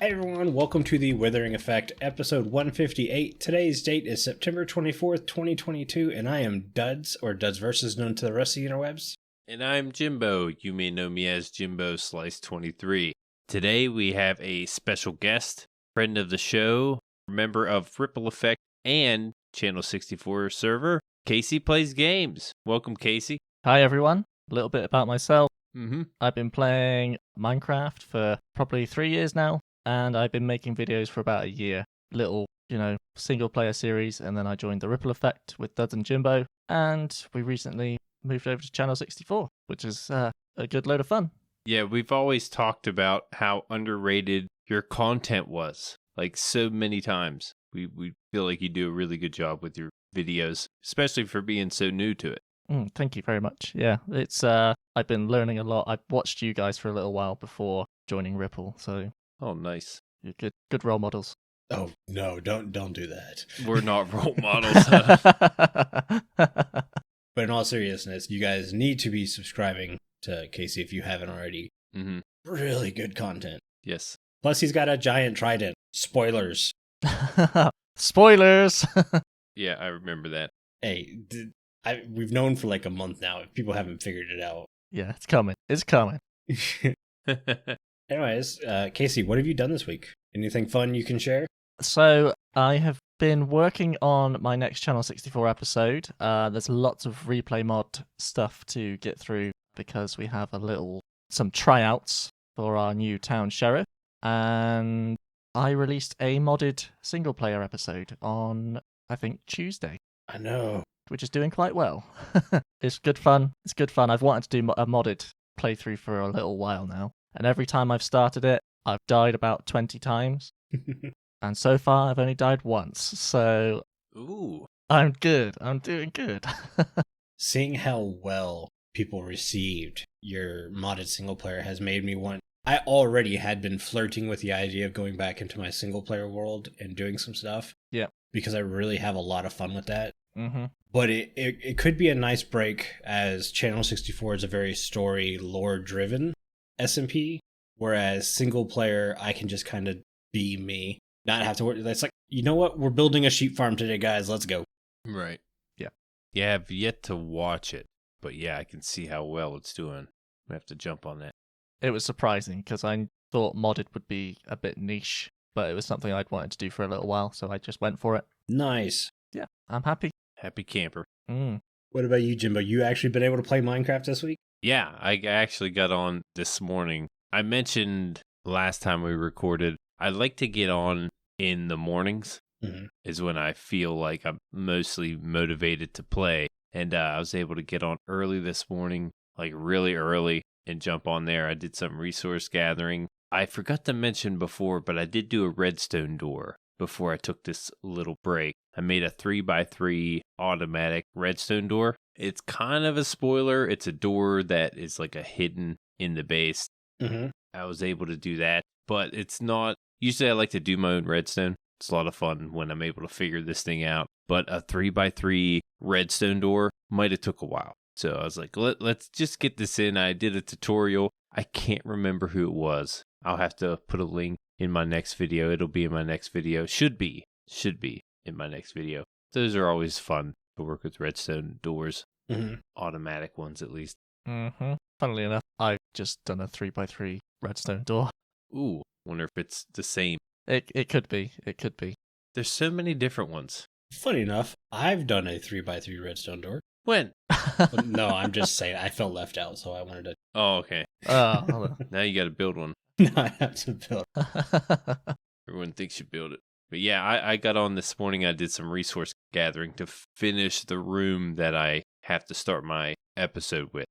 Hey everyone, welcome to the Withering Effect, episode 158. Today's date is September 24th, 2022, and I am Duds, or Duds Versus, known to the rest of the interwebs. And I'm Jimbo. You may know me as Jimbo Slice23. Today we have a special guest, friend of the show, member of Ripple Effect and Channel 64 server, Casey Plays Games. Welcome, Casey. Hi everyone. A little bit about myself. Mm-hmm. I've been playing Minecraft for probably 3 years now, and I've been making videos for about a year. Little, single player series, and then I joined the Ripple Effect with DuDs and Jimbo, and we recently moved over to Channel 64, which is a good load of fun. Yeah, we've always talked about how underrated your content was, like so many times. We feel like you do a really good job with your videos, especially for being so new to it. Thank you very much. Yeah, it's I've been learning a lot. I've watched you guys for a little while before joining Ripple, so Oh, nice. you're good role models. Oh, no, don't do that. We're not role models. But in all seriousness, you guys need to be subscribing to Casey if you haven't already. Mm-hmm. Really good content. Yes. Plus, he's got a giant trident. Spoilers. Spoilers. Yeah, I remember that. Hey, we've known for like a month now. If people haven't figured it out. Yeah, it's coming. It's coming. Anyways, Casey, what have you done this week? Anything fun you can share? So I have been working on my next Channel 64 episode. There's lots of replay mod stuff to get through because we have some tryouts for our new town sheriff. And I released a modded single player episode on, I think, Tuesday, I know. which is doing quite well. It's good fun. I've wanted to do a modded playthrough for a little while now. And every time I've started it, I've died about 20 times. And so far, I've only died once. So Ooh. I'm good. I'm doing good. Seeing how well people received your modded single player has made me want. I already had been flirting with the idea of going back into my single player world and doing some stuff. Yeah. Because I really have a lot of fun with that. Mm-hmm. But it could be a nice break, as Channel 64 is a very story lore driven SMP, whereas single player I can just kind of be me, not have to worry. It's like, you know what? We're building a sheep farm today, guys. Let's go. Right. Yeah. Yeah, I've yet to watch it, but yeah, I can see how well it's doing. I have to jump on that. It was surprising because I thought modded would be a bit niche, but it was something I'd wanted to do for a little while, so I just went for it. Nice. Yeah, I'm happy. Happy camper. What about you, Jimbo? You actually been able to play Minecraft this week? Yeah, I actually got on this morning. I mentioned last time we recorded, I like to get on in the mornings, is when I feel like I'm mostly motivated to play. And I was able to get on early this morning, like really early, and jump on there. I did some resource gathering. I forgot to mention before, but I did do a redstone door before I took this little break. I made a 3x3 automatic redstone door. It's kind of a spoiler. It's a door that is like a hidden in the base. I was able to do that, but it's not. Usually I like to do my own redstone. It's a lot of fun when I'm able to figure this thing out. But a 3x3 redstone door might have took a while. So I was like, let's just get this in. I did a tutorial. I can't remember who it was. I'll have to put a link in my next video. It'll be in my next video. Should be in my next video. Those are always fun to work with redstone doors. Automatic ones, at least. Funnily enough, I've just done a 3x3 redstone door. Ooh, wonder if it's the same. It could be. It could be. There's so many different ones. Funny enough, I've done a 3x3 redstone door. When? No, I'm just saying I felt left out, so I wanted to. Oh, okay. Oh, Now you got to build one. No, I have to build. Everyone thinks you build it. But yeah, I got on this morning. I did some resource gathering to finish the room that I have to start my episode with.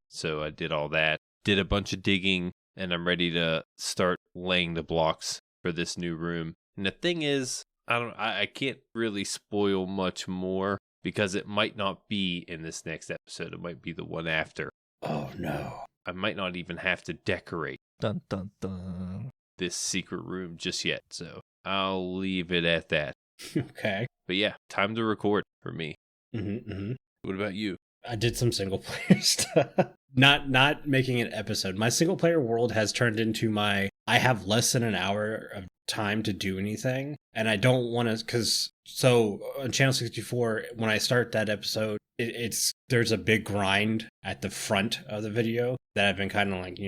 So I did all that, did a bunch of digging, and I'm ready to start laying the blocks for this new room. And the thing is, I can't really spoil much more because it might not be in this next episode. It might be the one after. Oh no. I might not even have to decorate dun dun dun. this secret room just yet. So I'll leave it at that. Okay. But yeah, time to record for me. What about you? I did some single player stuff. Not making an episode. My single player world has turned into my I have less than an hour of time to do anything, and I don't want to, because so on Channel 64, when I start that episode, there's a big grind at the front of the video that I've been kind of like,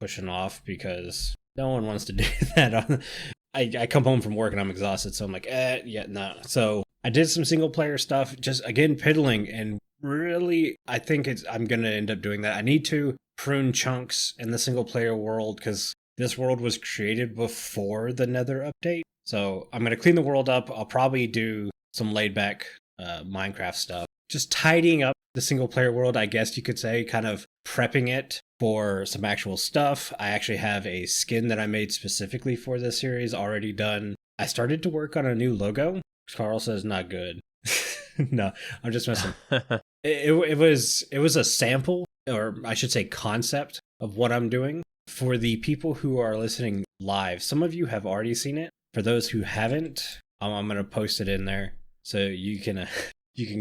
pushing off because no one wants to do that. I come home from work and I'm exhausted, so I'm like, no. So I did some single player stuff, just again piddling, and really, I think I'm going to end up doing that. I need to prune chunks in the single player world because this world was created before the Nether update. So I'm going to clean the world up. I'll probably do some laid back Minecraft stuff. Just tidying up the single player world, I guess you could say, kind of prepping it for some actual stuff. I actually have a skin that I made specifically for this series already done. I started to work on a new logo. Carl says not good. No, I'm just messing. It was a sample, or I should say concept, of what I'm doing. For the people who are listening live, some of you have already seen it. For those who haven't, I'm going to post it in there so you can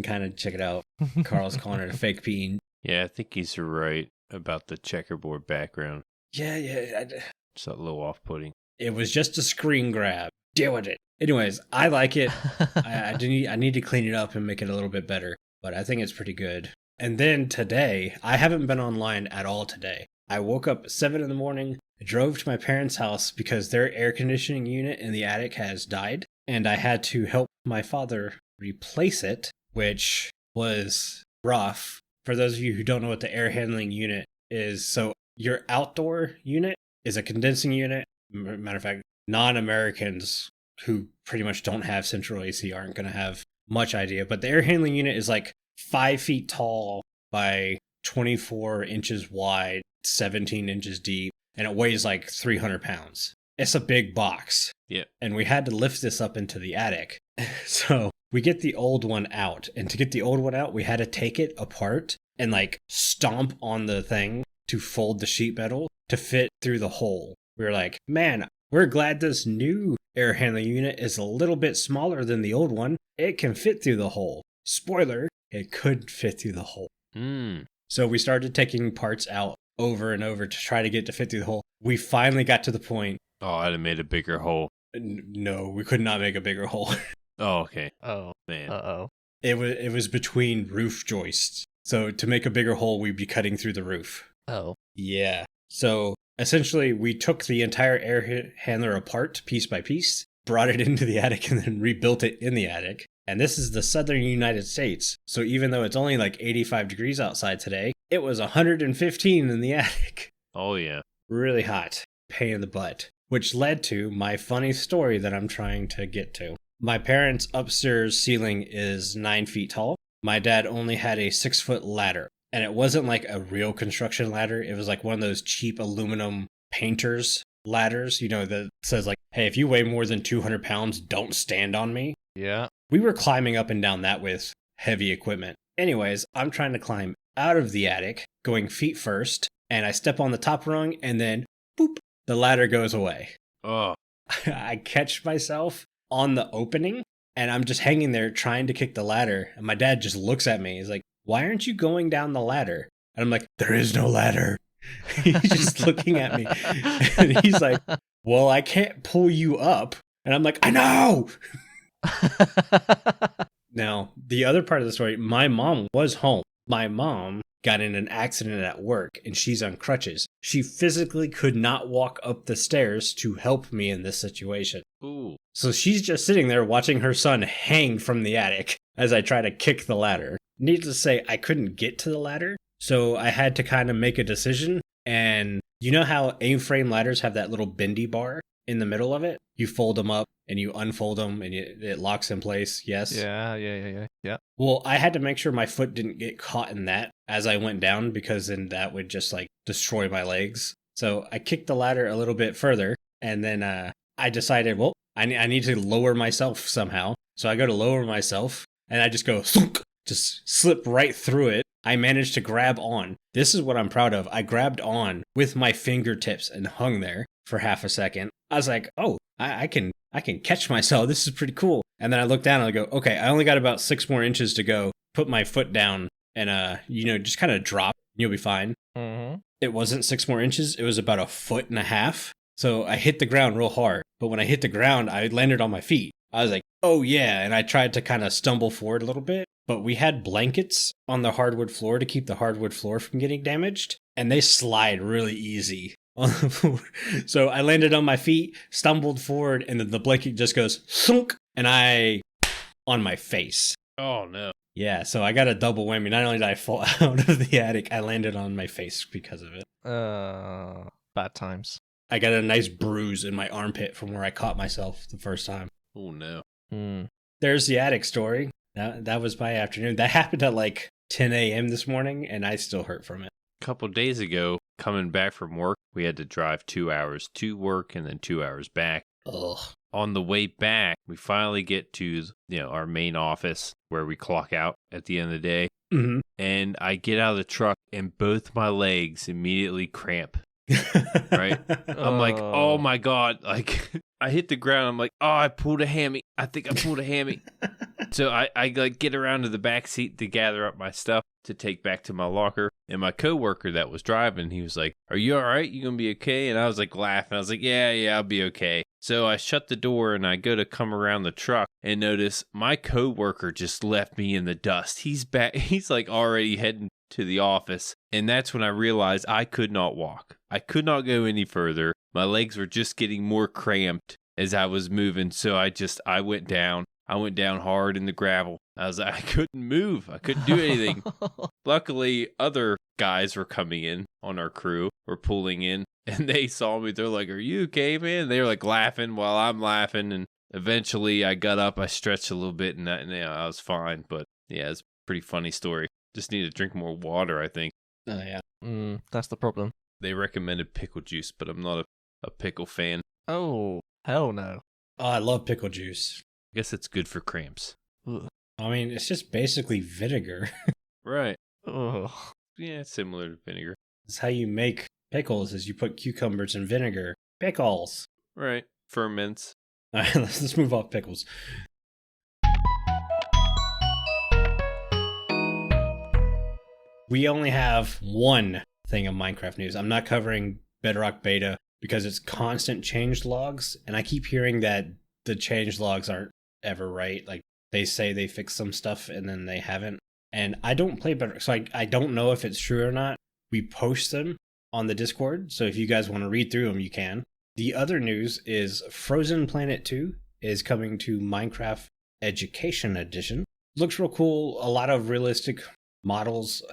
kind of check it out. Carl's calling it a fake peen. Yeah, I think he's right about the checkerboard background. Yeah. It's a little off-putting. It was just a screen grab. Deal with it. Anyways, I like it. I need to clean it up and make it a little bit better, but I think it's pretty good. And then today, I haven't been online at all today. I woke up at 7 in the morning, drove to my parents' house because their air conditioning unit in the attic has died, and I had to help my father replace it, which was rough. For those of you who don't know what the air handling unit is, so your outdoor unit is a condensing unit. Matter of fact, non-Americans who pretty much don't have central AC aren't going to have much idea, but the air handling unit is like 5 feet tall by 24 inches wide, 17 inches deep, and it weighs like 300 pounds. It's a big box. Yeah. And we had to lift this up into the attic. So we get the old one out. And to get the old one out, we had to take it apart and like stomp on the thing to fold the sheet metal to fit through the hole. We were like, man, we're glad this new air handling unit is a little bit smaller than the old one. It can fit through the hole. Spoiler, it could fit through the hole. So we started taking parts out over and over to try to get to fit through the hole. We finally got to the point. Oh, I'd have made a bigger hole. No, we could not make a bigger hole. Oh, okay. Oh, man. Uh-oh. It was between roof joists. So to make a bigger hole, we'd be cutting through the roof. Oh. Yeah. So essentially, we took the entire air handler apart piece by piece, brought it into the attic, and then rebuilt it in the attic. And this is the southern United States. So even though it's only like 85 degrees outside today, it was 115 in the attic. Oh, yeah. Really hot. Pain in the butt. Which led to my funny story that I'm trying to get to. My parents' upstairs ceiling is 9 feet tall. My dad only had a 6-foot ladder. And it wasn't like a real construction ladder. It was like one of those cheap aluminum painter's ladders, that says like, hey, if you weigh more than 200 pounds, don't stand on me. Yeah. We were climbing up and down that with heavy equipment. Anyways, I'm trying to climb out of the attic, going feet first, and I step on the top rung, and then, boop, the ladder goes away. Oh. I catch myself on the opening, and I'm just hanging there trying to kick the ladder, and my dad just looks at me. He's like, why aren't you going down the ladder? And I'm like, there is no ladder. He's just looking at me, and he's like, well, I can't pull you up. And I'm like, I know! Now, the other part of the story, my mom was home. My mom got in an accident at work and she's on crutches. She physically could not walk up the stairs to help me in this situation. Ooh. So she's just sitting there watching her son hang from the attic as I try to kick the ladder. Needless to say, I couldn't get to the ladder, so I had to kind of make a decision. And you know how A-frame ladders have that little bendy bar in the middle of it? You fold them up and you unfold them and it locks in place, yes? Yeah. Well, I had to make sure my foot didn't get caught in that as I went down, because then that would just like destroy my legs. So I kicked the ladder a little bit further, and then I decided, well, I need to lower myself somehow. So I go to lower myself, and I just go, thunk, just slip right through it. I managed to grab on. This is what I'm proud of. I grabbed on with my fingertips and hung there for half a second. I was like, oh, I can catch myself. This is pretty cool. And then I look down and I go, okay, I only got about 6 more inches to go. Put my foot down and, just kind of drop. You'll be fine. Mm-hmm. It wasn't 6 more inches. It was about 1.5 feet. So I hit the ground real hard. But when I hit the ground, I landed on my feet. I was like, oh yeah. And I tried to kind of stumble forward a little bit. But we had blankets on the hardwood floor to keep the hardwood floor from getting damaged. And they slide really easy on the floor. So I landed on my feet, stumbled forward, and then the blanket just goes thunk, and I on my face. Oh, no. Yeah, so I got a double whammy. Not only did I fall out of the attic, I landed on my face because of it. Bad times. I got a nice bruise in my armpit from where I caught myself the first time. Oh, no. There's the attic story. That was my afternoon. That happened at like 10 a.m. this morning, and I still hurt from it. A couple days ago, coming back from work, we had to drive 2 hours to work and then 2 hours back. Ugh. On the way back, we finally get to our main office where we clock out at the end of the day. Mm-hmm. And I get out of the truck and both my legs immediately cramp. Right? I'm like, oh my God. Like, I hit the ground. I'm like, oh, I pulled a hammy. I think I pulled a hammy. So I like get around to the back seat to gather up my stuff to take back to my locker. And my coworker that was driving, he was like, are you all right? You gonna be okay? And I was like laughing. I was like, yeah, I'll be okay. So I shut the door and I go to come around the truck and notice my coworker just left me in the dust. He's back. He's like already heading to the office. And that's when I realized I could not walk. I could not go any further. My legs were just getting more cramped as I was moving. So I went down. I went down hard in the gravel. I couldn't move. I couldn't do anything. Luckily, other guys were coming in on our crew, were pulling in, and they saw me. They're like, are you okay, man? They were like laughing while I'm laughing. And eventually I got up, I stretched a little bit, and I was fine. But yeah, it's a pretty funny story. Just need to drink more water, I think. Oh, yeah. That's the problem. They recommended pickle juice, but I'm not a pickle fan. Oh, hell no. Oh, I love pickle juice. I guess it's good for cramps. Ugh. I mean, it's just basically vinegar. Right. Ugh. Yeah, it's similar to vinegar. That's how you make pickles, is you put cucumbers in vinegar. Pickles. Right. Ferments. All right, let's move off pickles. We only have one thing of Minecraft news. I'm not covering Bedrock Beta because it's constant change logs, and I keep hearing that the change logs aren't ever right. Like, they say they fixed some stuff and then they haven't. And I don't play Bedrock, so I don't know if it's true or not. We post them on the Discord, so if you guys want to read through them, you can. The other news is Frozen Planet 2 is coming to Minecraft Education Edition. Looks real cool. A lot of realistic models,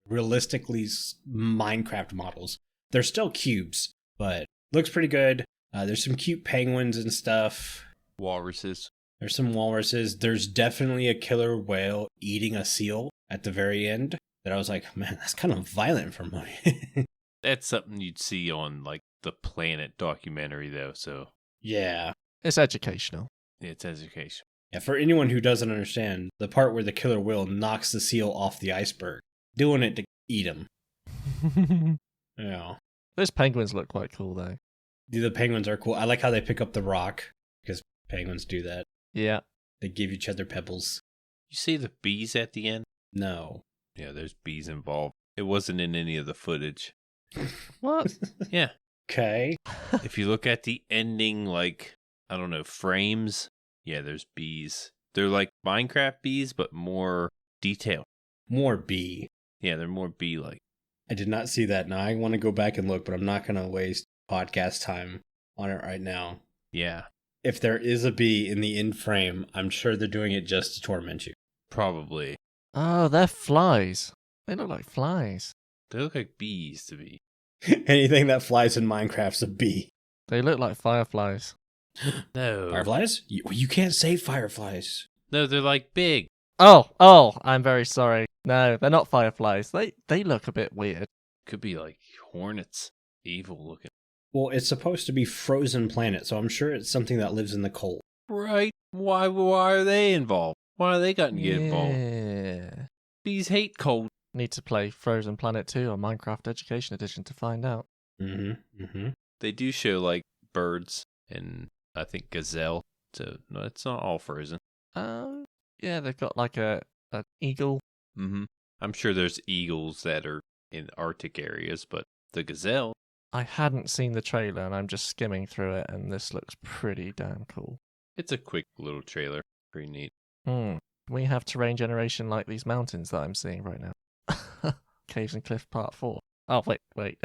realistically Minecraft models. They're still cubes, but looks pretty good. There's some cute penguins and stuff. Walruses. There's some walruses. There's definitely a killer whale eating a seal at the very end that I was like, man, that's kind of violent for me. That's something you'd see on like the Planet documentary though, so. Yeah. It's educational. It's education. Yeah, for anyone who doesn't understand, the part where the killer whale knocks the seal off the iceberg, doing it to eat him. Yeah. Those penguins look quite cool though. The penguins are cool. I like how they pick up the rock, because penguins do that. Yeah. They give each other pebbles. You see the bees at the end? No. Yeah, there's bees involved. It wasn't in any of the footage. What? Yeah. Okay. If you look at the ending, like, I don't know, frames, yeah, there's bees. They're like Minecraft bees, but more detailed. More bee. Yeah, they're more bee-like. I did not see that. Now I want to go back and look, but I'm not going to waste podcast time on it right now. Yeah. If there is a bee in the end frame, I'm sure they're doing it just to torment you. Probably. Oh, they're flies. They look like flies. They look like bees to me. Anything that flies in Minecraft's a bee. They look like fireflies. No. Fireflies? You can't say fireflies. No, they're like big. Oh, I'm very sorry. No, they're not fireflies. They look a bit weird. Could be like hornets. Evil looking. Well, it's supposed to be frozen planet, so I'm sure it's something that lives in the cold. Right. Why are they involved? Why are they gotten to get involved? Yeah. Bees hate cold. Need to play Frozen Planet 2 on Minecraft Education Edition to find out. They do show like birds and I think gazelle. So no, it's not all frozen. Yeah, they've got like an eagle. I'm sure there's eagles that are in Arctic areas, but the gazelle, I hadn't seen the trailer, and I'm just skimming through it, and this looks pretty damn cool. It's a quick little trailer. Pretty neat. We have terrain generation like these mountains that I'm seeing right now. Caves and Cliff Part 4. Oh, wait.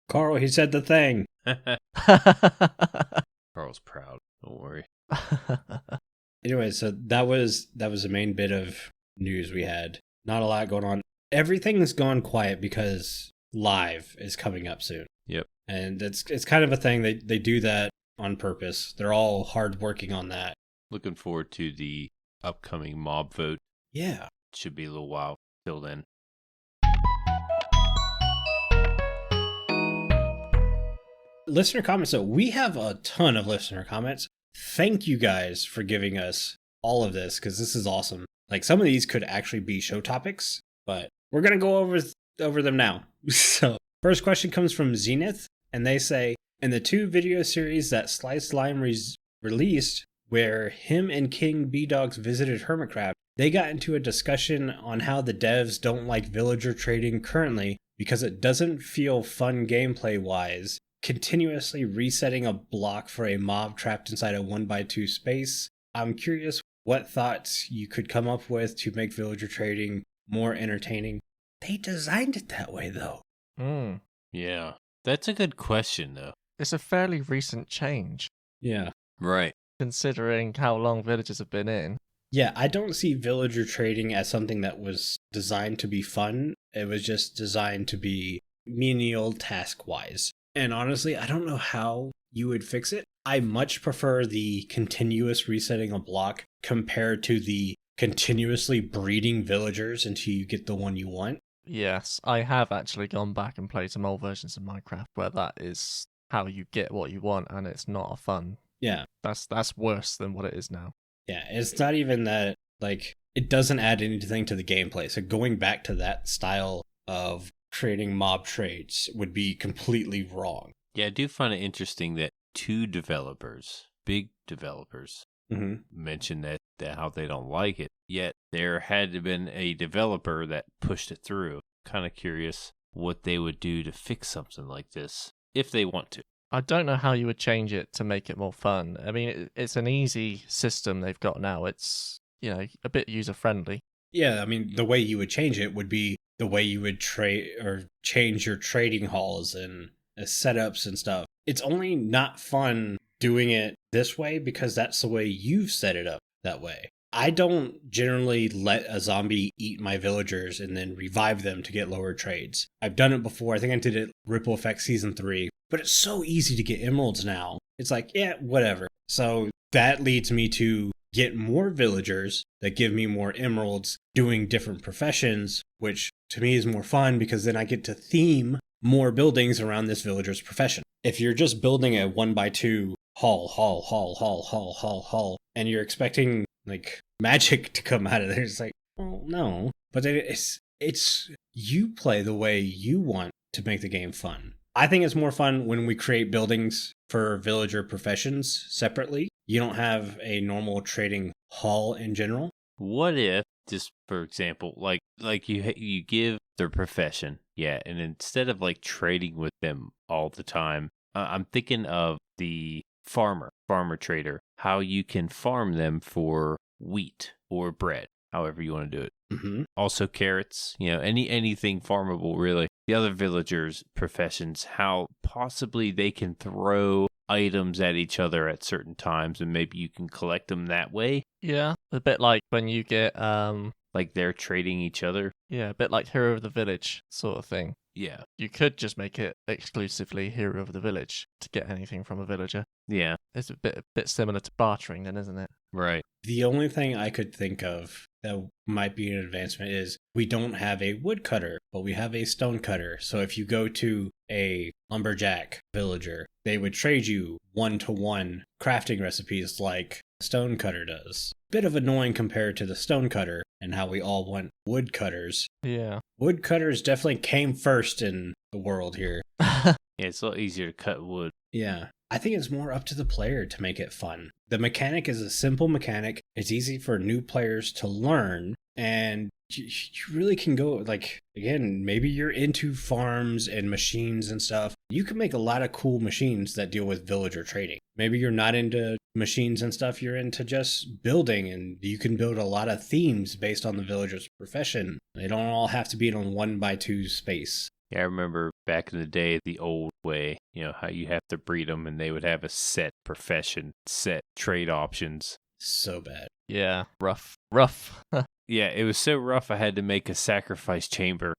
Carl, he said the thing. Carl's proud. Don't worry. Anyway, so that was the main bit of news we had. Not a lot going on. Everything's gone quiet because Live is coming up soon. Yep. And it's kind of a thing. They do that on purpose. They're all hard working on that. Looking forward to the upcoming mob vote. Yeah. Should be a little while till then. Listener comments. So we have a ton of listener comments. Thank you guys for giving us all of this, because this is awesome. Like, some of these could actually be show topics, but we're going to go over them now. So first question comes from Zenith, and they say, in the 2 video series that Sliced Lime released, where him and King B-Dogs visited Hermitcraft, they got into a discussion on how the devs don't like villager trading currently because it doesn't feel fun gameplay-wise, continuously resetting a block for a mob trapped inside a 1x2 space. I'm curious what thoughts you could come up with to make villager trading more entertaining. They designed it that way, though. Yeah, that's a good question, though. It's a fairly recent change. Yeah. Right. Considering how long villagers have been in. Yeah, I don't see villager trading as something that was designed to be fun. It was just designed to be menial task-wise. And honestly, I don't know how you would fix it. I much prefer the continuous resetting a block compared to the continuously breeding villagers until you get the one you want. Yes, I have actually gone back and played some old versions of Minecraft where that is how you get what you want, and it's not fun. Yeah. That's worse than what it is now. Yeah, it's not even that, like, it doesn't add anything to the gameplay. So going back to that style of creating mob trades would be completely wrong. Yeah, I do find it interesting that 2 developers, big developers, mentioned that how they don't like it. Yet there had to been a developer that pushed it through. Kind of curious what they would do to fix something like this, if they want to. I don't know how you would change it to make it more fun. I mean, it's an easy system they've got now. It's, a bit user-friendly. Yeah, I mean, the way you would change it would be the way you would trade or change your trading halls and setups and stuff. It's only not fun doing it this way because that's the way you've set it up that way. I don't generally let a zombie eat my villagers and then revive them to get lower trades. I've done it before. I think I did it Ripple Effect Season 3. But it's so easy to get emeralds now. It's like, yeah, whatever. So that leads me to get more villagers that give me more emeralds doing different professions, which to me is more fun because then I get to theme more buildings around this villager's profession. If you're just building a 1x2 hall, and you're expecting like magic to come out of there, it's like, well, no. But it's you play the way you want to make the game fun. I think it's more fun when we create buildings for villager professions separately. You don't have a normal trading hall in general. What if, just for example, like you give their profession, yeah, and instead of like trading with them all the time, I'm thinking of the farmer trader, how you can farm them for wheat or bread, however you want to do it. Also carrots, anything farmable, really. The other villagers' professions, how possibly they can throw items at each other at certain times, and maybe you can collect them that way. Yeah, a bit like when you get like they're trading each other. Yeah, a bit like Hero of the Village sort of thing. Yeah. You could just make it exclusively Hero of the Village to get anything from a villager. Yeah. It's a bit similar to bartering then, isn't it? Right. The only thing I could think of that might be an advancement is we don't have a woodcutter, but we have a stonecutter. So if you go to a lumberjack villager, they would trade you 1-to-1 crafting recipes like a stonecutter does. Bit of annoying compared to the stonecutter and how we all want woodcutters. Yeah. Woodcutters definitely came first in the world here. Yeah, it's a lot easier to cut wood. Yeah. I think it's more up to the player to make it fun. The mechanic is a simple mechanic. It's easy for new players to learn, and you really can go, like, again, maybe you're into farms and machines and stuff. You can make a lot of cool machines that deal with villager trading. Maybe you're not into machines and stuff, you're into just building, and you can build a lot of themes based on the villager's profession. They don't all have to be in a 1x2 space. Yeah, I remember back in the day, the old way, how you have to breed them and they would have a set profession, set trade options. So bad. Yeah, rough. Yeah, it was so rough I had to make a sacrifice chamber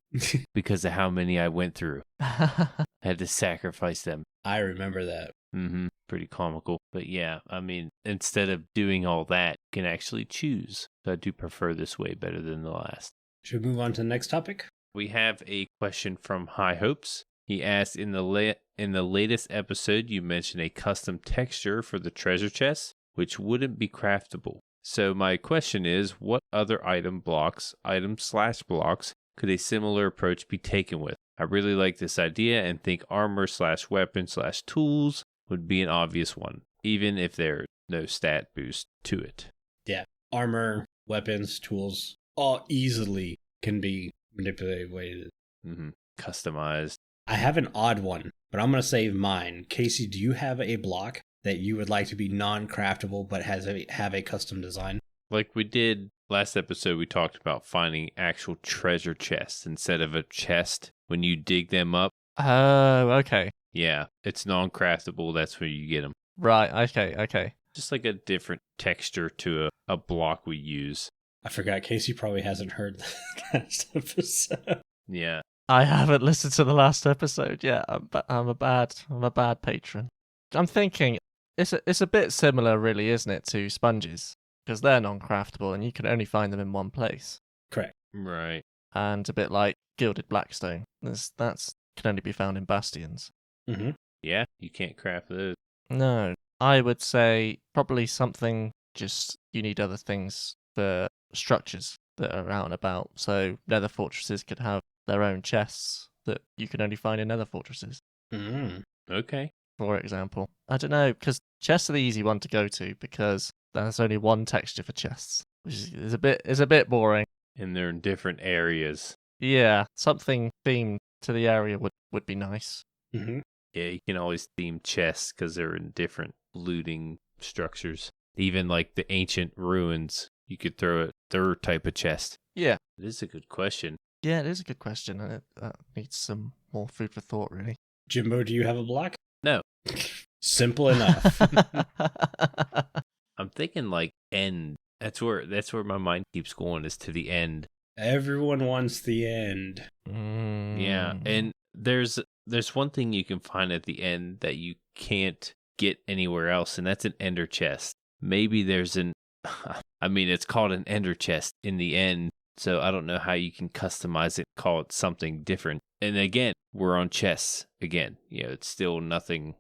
because of how many I went through. I had to sacrifice them. I remember that. Mm-hmm. Pretty comical. But yeah, I mean, instead of doing all that, you can actually choose. So I do prefer this way better than the last. Should we move on to the next topic? We have a question from High Hopes. He asked, in the latest episode, you mentioned a custom texture for the treasure chest, which wouldn't be craftable. So my question is, what other items/blocks, could a similar approach be taken with? I really like this idea and think armor/weapon/tools would be an obvious one, even if there's no stat boost to it. Yeah, armor, weapons, tools, all easily can be manipulated. Mm-hmm. Customized. I have an odd one, but I'm going to save mine. Casey, do you have a block that you would like to be non-craftable but have a custom design? Like we did last episode, we talked about finding actual treasure chests instead of a chest when you dig them up. Oh, okay. Yeah, it's non-craftable. That's where you get them. Right, okay. Just like a different texture to a block we use. I forgot. Casey probably hasn't heard the last episode. Yeah. I haven't listened to the last episode yet. I'm a bad patron. I'm thinking it's a bit similar, really, isn't it, to sponges? Because they're non-craftable and you can only find them in one place. Correct. Right. And a bit like gilded blackstone. That's can only be found in bastions. Mm-hmm. Yeah, you can't craft those. No, I would say probably something. Just you need other things for structures that are out and about. So nether fortresses could have their own chests that you can only find in nether fortresses. Mm-hmm. Okay. For example, I don't know, because chests are the easy one to go to because there's only one texture for chests, which is a bit boring. And they're in different areas. Yeah, something themed to the area would be nice. Mm-hmm. Yeah, you can always theme chests because they're in different looting structures. Even like the ancient ruins, you could throw a third type of chest. Yeah. It is a good question. Yeah, it is a good question, and it needs some more food for thought, really. Jimbo, do you have a block? No. Simple enough. I'm thinking like end. That's where my mind keeps going, is to the end. Everyone wants the end. Yeah, and there's one thing you can find at the end that you can't get anywhere else, and that's an ender chest. Maybe there's it's called an ender chest in the end, so I don't know how you can customize it, call it something different. And again, we're on chests again. It's still nothing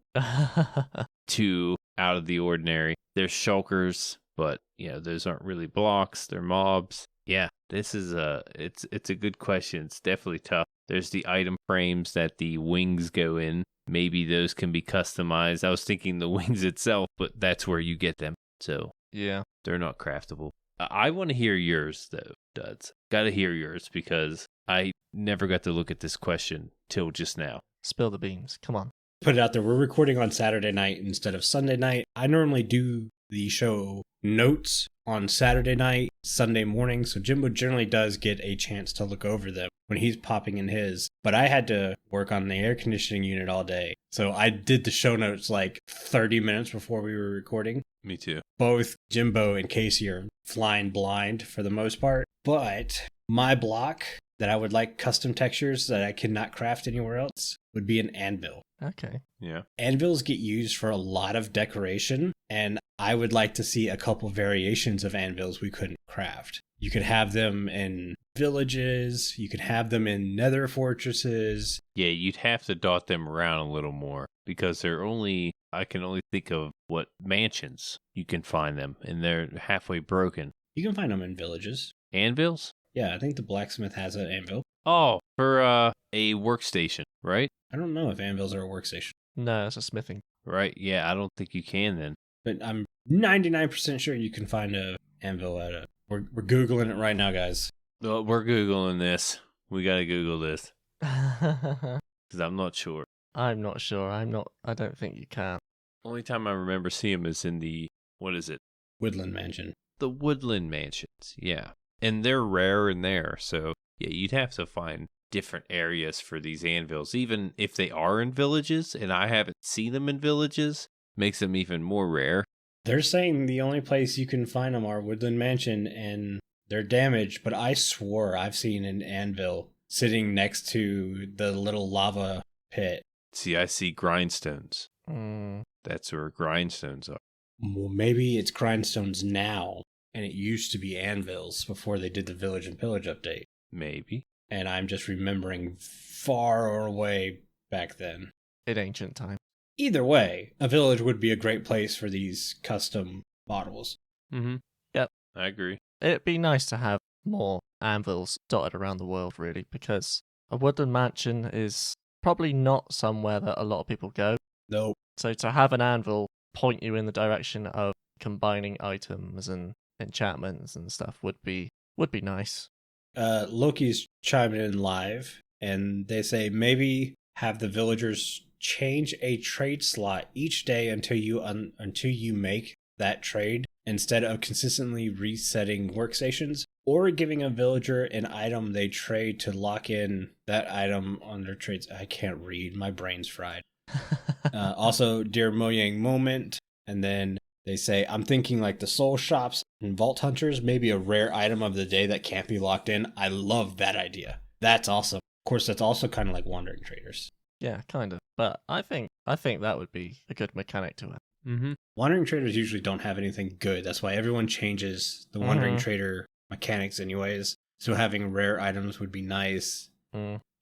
too out of the ordinary. There's shulkers, but those aren't really blocks, they're mobs. Yeah, this is it's a good question. It's definitely tough. There's the item frames that the wings go in. Maybe those can be customized. I was thinking the wings itself, but that's where you get them. So yeah, they're not craftable. I want to hear yours though, Duds. Got to hear yours because I never got to look at this question till just now. Spill the beans. Come on. Put it out there. We're recording on Saturday night instead of Sunday night. I normally do the show notes on Saturday night, Sunday morning, so Jimbo generally does get a chance to look over them when he's popping in his. But I had to work on the air conditioning unit all day, so I did the show notes like 30 minutes before we were recording. Me too. Both Jimbo and Casey are flying blind for the most part, but my block that I would like custom textures that I cannot craft anywhere else would be an anvil. Okay. Yeah. Anvils get used for a lot of decoration, and I would like to see a couple variations of anvils we couldn't craft. You could have them in villages, you could have them in nether fortresses. Yeah, you'd have to dot them around a little more because I can only think of what mansions you can find them, and they're halfway broken. You can find them in villages. Anvils? Yeah, I think the blacksmith has an anvil. Oh, for a workstation, right? I don't know if anvils are a workstation. No, it's a smithing. Right, yeah, I don't think you can then. But I'm 99% sure you can find a anvil at a... We're Googling it right now, guys. Well, we're Googling this. We got to Google this because I'm not sure. I'm not sure. I don't think you can. Only time I remember seeing them is in the, what is it? Woodland Mansion. The Woodland Mansions, yeah. And they're rare in there, so yeah, you'd have to find different areas for these anvils. Even if they are in villages, and I haven't seen them in villages, makes them even more rare. They're saying the only place you can find them are Woodland Mansion, and they're damaged, but I swore I've seen an anvil sitting next to the little lava pit. See, I see grindstones. Mm. That's where grindstones are. Well, maybe it's grindstones now, and it used to be anvils before they did the Village and Pillage update. Maybe. And I'm just remembering far away back then. In ancient times. Either way, a village would be a great place for these custom models. Mm-hmm. Yep. I agree. It'd be nice to have more anvils dotted around the world, really, because a woodland mansion is probably not somewhere that a lot of people go. Nope. So to have an anvil point you in the direction of combining items and enchantments and stuff would be nice. Loki's chiming in live, and they say maybe have the villagers change a trade slot each day until you make that trade, instead of consistently resetting workstations, or giving a villager an item they trade to lock in that item on their trades. I can't read. My brain's fried. Also, Dear Mojang Moment. And then they say, I'm thinking like the soul shops and vault hunters, maybe a rare item of the day that can't be locked in. I love that idea. That's awesome. Of course, that's also kind of like wandering traders. Yeah, kind of. But I think that would be a good mechanic to it. Mm-hmm. Wandering traders usually don't have anything good. That's why everyone changes the wandering trader mechanics anyways. So having rare items would be nice.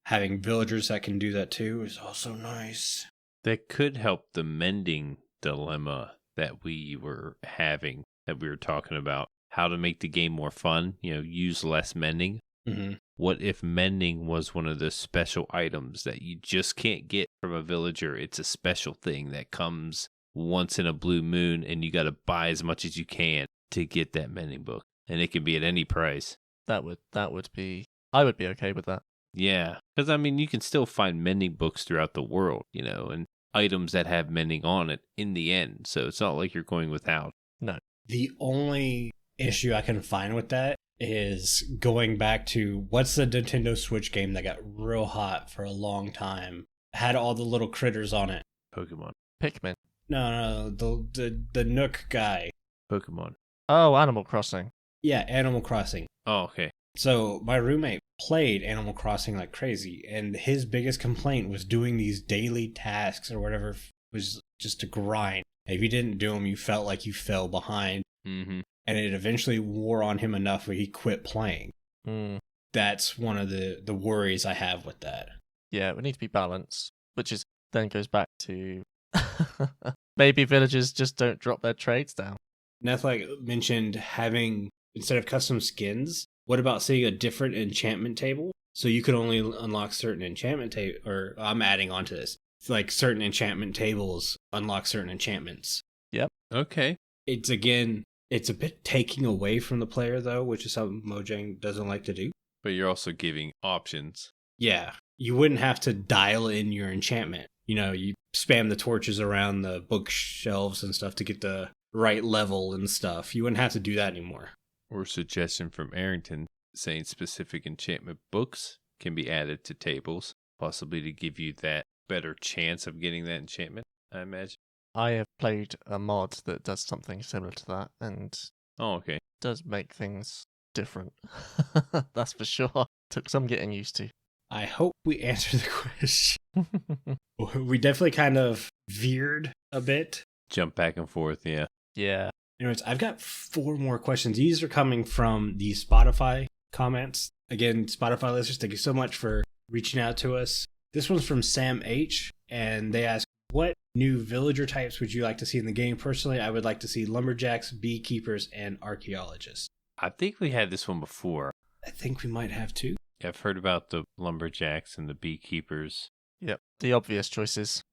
Having villagers that can do that too is also nice. That could help the mending dilemma that we were having, that we were talking about. How to make the game more fun, use less mending. Mm-hmm. What if mending was one of the special items that you just can't get from a villager? It's a special thing that comes once in a blue moon, and you got to buy as much as you can to get that mending book. And it can be at any price. That would be... I would be okay with that. Yeah, because you can still find mending books throughout the world, and items that have mending on it in the end. So it's not like you're going without. No. The only issue I can find with that is going back to what's the Nintendo Switch game that got real hot for a long time? Had all the little critters on it. Pokemon. Pikmin. No, the Nook guy. Pokemon. Oh, Animal Crossing. Yeah, Animal Crossing. Oh, okay. So my roommate played Animal Crossing like crazy, and his biggest complaint was doing these daily tasks or whatever was just a grind. If you didn't do them, you felt like you fell behind. Mm-hmm. And it eventually wore on him enough where he quit playing. That's one of the worries I have with that. Yeah, it would need to be balanced, which is then goes back to maybe villagers just don't drop their trades down. Nathlech mentioned having, instead of custom skins, what about seeing a different enchantment table? So you could only unlock certain enchantment or I'm adding on to this. It's like certain enchantment tables unlock certain enchantments. Yep. Okay. It's a bit taking away from the player though, which is something Mojang doesn't like to do. But you're also giving options. Yeah. You wouldn't have to dial in your enchantment. You spam the torches around the bookshelves and stuff to get the right level and stuff. You wouldn't have to do that anymore. Or suggestion from Aerington saying specific enchantment books can be added to tables, possibly to give you that better chance of getting that enchantment, I imagine. I have played a mod that does something similar to that, and okay, does make things different. That's for sure. Took some getting used to. I hope we answered the question. We definitely kind of veered a bit. Jump back and forth, yeah. Yeah. Anyways, I've got 4 more questions. These are coming from the Spotify comments. Again, Spotify listeners, thank you so much for reaching out to us. This one's from Sam H, and they ask, what new villager types would you like to see in the game? Personally, I would like to see lumberjacks, beekeepers, and archaeologists. I think we had this one before. I think we might have too. Yeah, I've heard about the lumberjacks and the beekeepers. Yep, the obvious choices.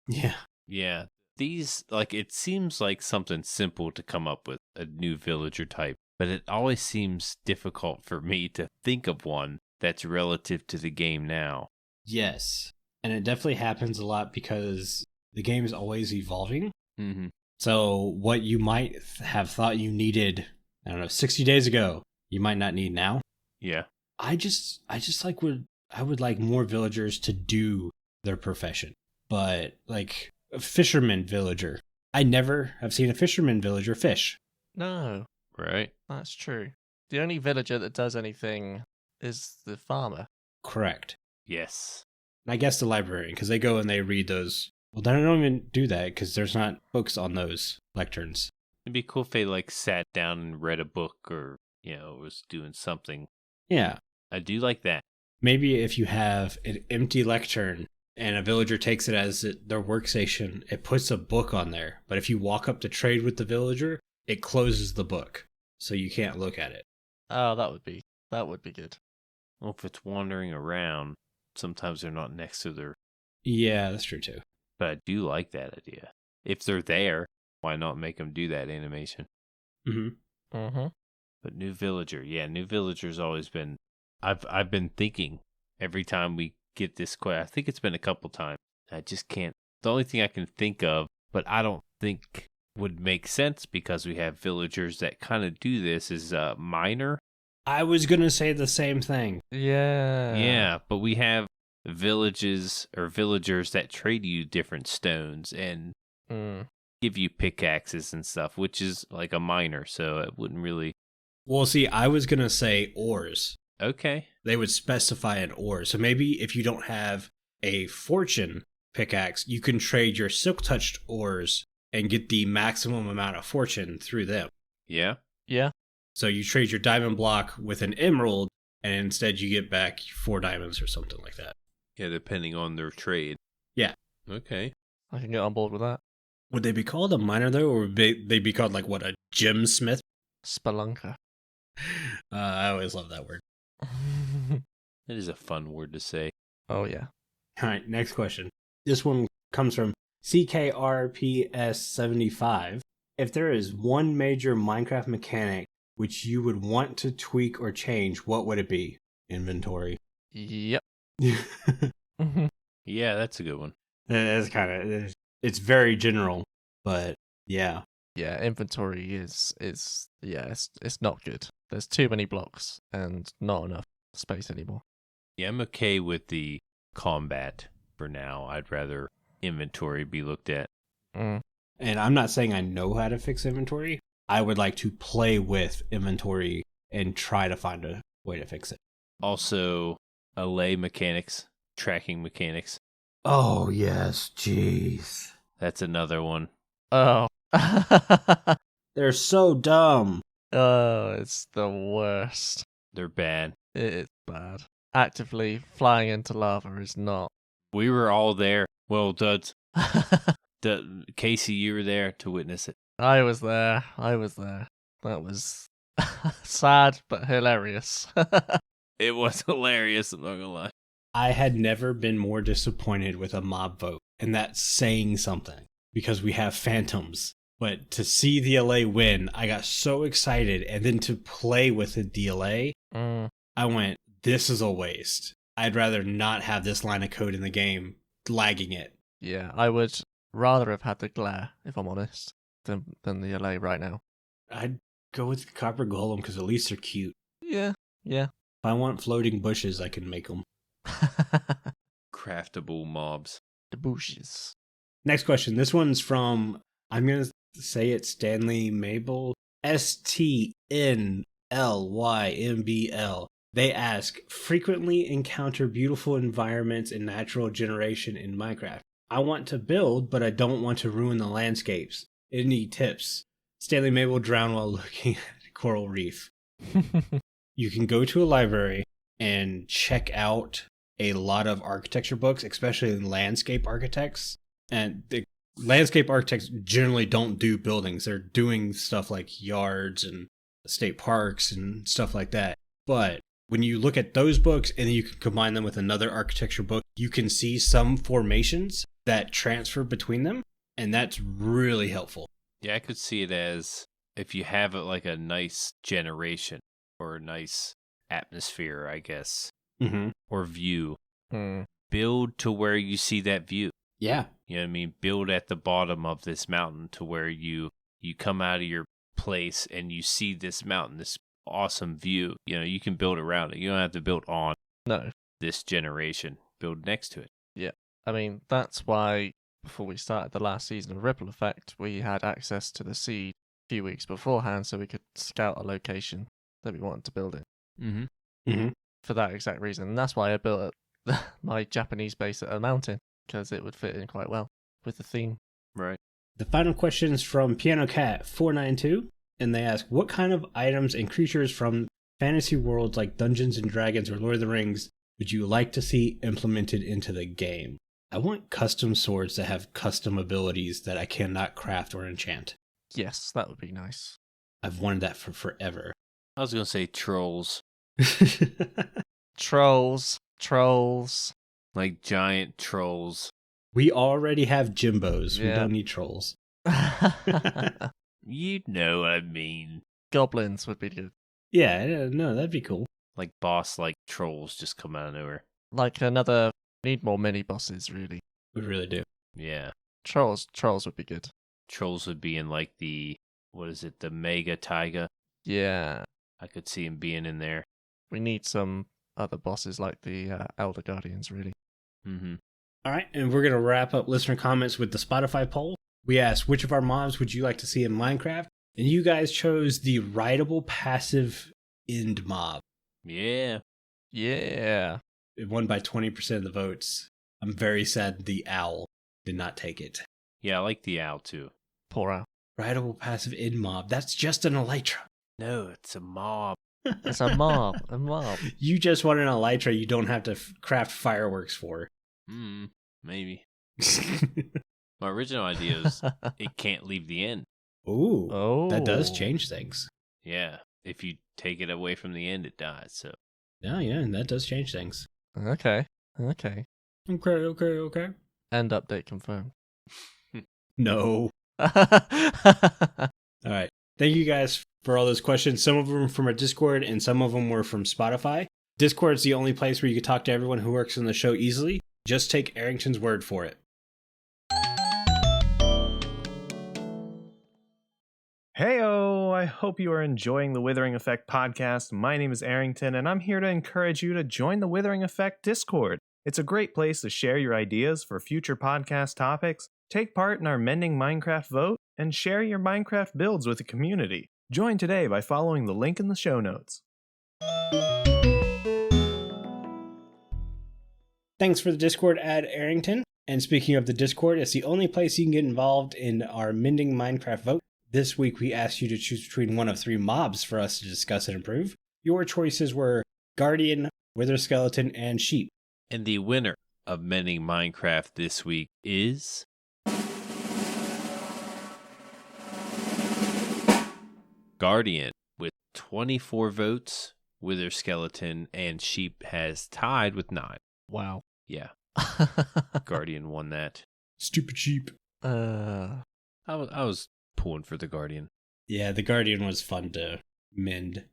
Yeah. Yeah. These, it seems like something simple to come up with, a new villager type. but it always seems difficult for me to think of one that's relative to the game now. Yes. And it definitely happens a lot because the game is always evolving. Mm-hmm. So what you might have thought you needed, 60 days ago, you might not need now. Yeah. I would like more villagers to do their profession. But like a fisherman villager, I never have seen a fisherman villager fish. No. Right. That's true. The only villager that does anything is the farmer. Correct. Yes. And I guess the librarian, because they go and they read those. Well, then I don't even do that because there's not books on those lecterns. It'd be cool if they like sat down and read a book or, was doing something. Yeah. I do like that. Maybe if you have an empty lectern and a villager takes it as their workstation, it puts a book on there. But if you walk up to trade with the villager, it closes the book, so you can't look at it. Oh, that would be good. Well, if it's wandering around, sometimes they're not next to their... Yeah, that's true too. But I do like that idea. If they're there, why not make them do that animation? Mm-hmm. Mm-hmm. But new villager, new villager's always been... I've been thinking every time we get this quest. I think it's been a couple times. I just can't. The only thing I can think of, but I don't think would make sense because we have villagers that kind of do this, is miner. I was gonna say the same thing. Yeah. Yeah, but we have villages or villagers that trade you different stones and give you pickaxes and stuff, which is like a miner, so it wouldn't really... Well, see, I was gonna say ores. Okay. They would specify an ore. So maybe if you don't have a fortune pickaxe, you can trade your silk-touched ores and get the maximum amount of fortune through them. Yeah. Yeah. So you trade your diamond block with an emerald, and instead you get back 4 diamonds or something like that. Yeah, depending on their trade. Yeah. Okay. I can get on board with that. Would they be called a miner, though, or would they be called, like, what, a gemsmith? Spelunker. I always love that word. It is a fun word to say. Oh, yeah. All right, next question. This one comes from CKRPS75. If there is one major Minecraft mechanic which you would want to tweak or change, what would it be? Inventory. Yep. Yeah, that's a good one. It's kind of, it's very general, but yeah. Yeah, inventory is it's not good. There's too many blocks and not enough space anymore. Yeah, I'm okay with the combat for now. I'd rather inventory be looked at. And I'm not saying I know how to fix inventory. I would like to play with inventory and try to find a way to fix it. Also, allay mechanics, tracking mechanics. Oh, yes. Jeez. That's another one. Oh. They're so dumb. Oh, it's the worst. They're bad. It's bad. Actively flying into lava is not. We were all there. Well, Duds. Casey, you were there to witness it. I was there. That was sad but hilarious. It was hilarious, I'm not gonna lie. I had never been more disappointed with a mob vote, and that's saying something, because we have phantoms. But to see the LA win, I got so excited, and then to play with the DLA, I went, this is a waste. I'd rather not have this line of code in the game lagging it. Yeah, I would rather have had the glare, if I'm honest, than the LA right now. I'd go with the copper golem because at least they're cute. Yeah. If I want floating bushes, I can make them. Craftable mobs. The bushes. Next question. This one's from, I'm going to say it, Stanley Mabel. STNLYMBL. They ask, frequently encounter beautiful environments and natural generation in Minecraft. I want to build, but I don't want to ruin the landscapes. Any tips? Stanley Mabel drowned while looking at coral reef. You can go to a library and check out a lot of architecture books, especially landscape architects. And the landscape architects generally don't do buildings. They're doing stuff like yards and state parks and stuff like that. But when you look at those books and then you can combine them with another architecture book, you can see some formations that transfer between them. And that's really helpful. Yeah, I could see it as if you have like a nice generation or a nice atmosphere, I guess, or view, build to where you see that view. Yeah. You know what I mean? Build at the bottom of this mountain to where you come out of your place and you see this mountain, this awesome view. You know, you can build around it. You don't have to build on this generation. Build next to it. Yeah. I mean, that's why before we started the last season of Ripple Effect, we had access to the seed a few weeks beforehand so we could scout a location that we wanted to build in. For that exact reason. And that's why I built my Japanese base at a mountain, because it would fit in quite well with the theme. Right. The final question is from Piano Cat 492, and they ask, what kind of items and creatures from fantasy worlds like Dungeons and Dragons or Lord of the Rings would you like to see implemented into the game? I want custom swords that have custom abilities that I cannot craft or enchant. Yes, that would be nice. I've wanted that for forever. I was going to say trolls. Trolls. Like giant trolls. We already have Jimbos. Yeah. We don't need trolls. You know what I mean. Goblins would be good. Yeah, no, that'd be cool. Like boss-like trolls just come out of nowhere. Like need more mini bosses, really. We really do. Yeah. Trolls would be good. Trolls would be in like the Mega Taiga. Yeah. I could see him being in there. We need some other bosses like the Elder Guardians, really. All right, and we're going to wrap up listener comments with the Spotify poll. We asked, which of our mobs would you like to see in Minecraft? And you guys chose the rideable passive end mob. Yeah. It won by 20% of the votes. I'm very sad the owl did not take it. Yeah, I like the owl too. Poor owl. Rideable passive end mob. That's just an elytra. No, it's a mob. It's a mob. A mob. You just want an elytra you don't have to craft fireworks for. Maybe. My original idea is it can't leave the end. Ooh. That does change things. Yeah. If you take it away from the end, it dies. So. Yeah, that does change things. Okay. Okay. End update confirmed. No. All right. Thank you guys for all those questions. Some of them were from our Discord and some of them were from Spotify. Discord is the only place where you can talk to everyone who works on the show easily. Just take Aerington's word for it. Heyo! I hope you are enjoying the Withering Effect podcast. My name is Aerington, and I'm here to encourage you to join the Withering Effect Discord. It's a great place to share your ideas for future podcast topics, take part in our Mending Minecraft vote, and share your Minecraft builds with the community. Join today by following the link in the show notes. Thanks for the Discord ad, Aerington. And speaking of the Discord, it's the only place you can get involved in our Mending Minecraft vote. This week, we asked you to choose between one of three mobs for us to discuss and improve. Your choices were Guardian, Wither Skeleton, and Sheep. And the winner of Mending Minecraft this week is... Guardian, with 24 votes. Wither Skeleton and Sheep has tied with 9. Wow. Yeah. Guardian won that. Stupid sheep. I was pulling for the Guardian. Yeah, the Guardian was fun to mend.